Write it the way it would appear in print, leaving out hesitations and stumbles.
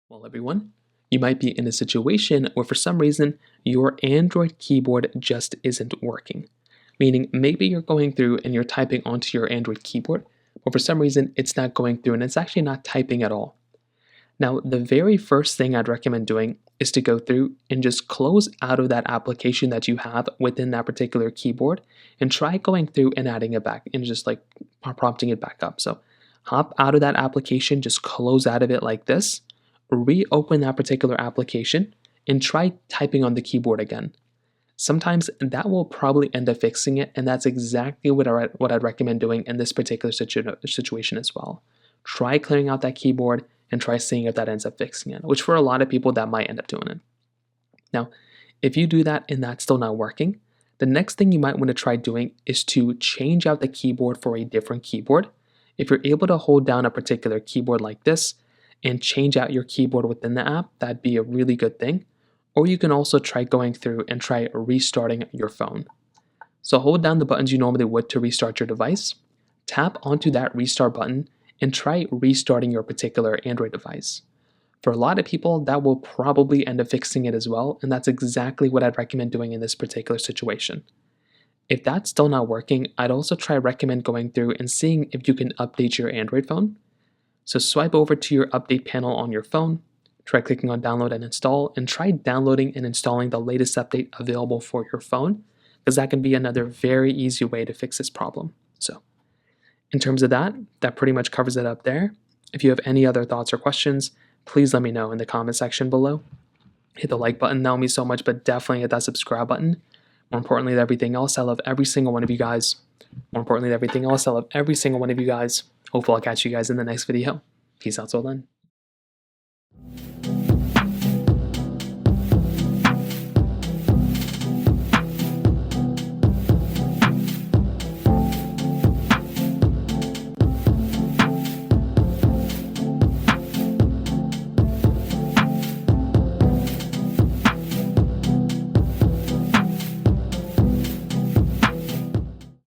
Well, everyone, you might be in a situation where for some reason your Android keyboard just isn't working. Meaning maybe you're going through and you're typing onto your Android keyboard, but for some reason it's not going through and it's actually not typing at all. Now, the very first thing I'd recommend doing is to go through and just close out of that application that you have within that particular keyboard and try going through and adding it back and just like prompting it back up. So hop out of that application, just close out of it like this, reopen that particular application, and try typing on the keyboard again. Sometimes that will probably end up fixing it, and that's exactly what I'd recommend doing in this particular situation as well. Try clearing out that keyboard and try seeing if that ends up fixing it, which for a lot of people that might end up doing it. Now, if you do that and that's still not working, the next thing you might want to try doing is to change out the keyboard for a different keyboard. If you're able to hold down a particular keyboard like this and change out your keyboard within the app, that'd be a really good thing. Or you can also try going through and try restarting your phone. So hold down the buttons you normally would to restart your device, tap onto that restart button, and try restarting your particular Android device. For a lot of people, that will probably end up fixing it as well, and that's exactly what I'd recommend doing in this particular situation. If that's still not working, I'd also recommend going through and seeing if you can update your Android phone. So swipe over to your update panel on your phone, try clicking on download and install, and try downloading and installing the latest update available for your phone, because that can be another very easy way to fix this problem. So in terms of that pretty much covers it up there. If you have any other thoughts or questions, please let me know in the comment section below. Hit the like button, that would mean so much, but definitely hit that subscribe button. More importantly than everything else, I love every single one of you guys. More importantly than everything else, I love every single one of you guys. Hopefully I'll catch you guys in the next video. Peace out till then.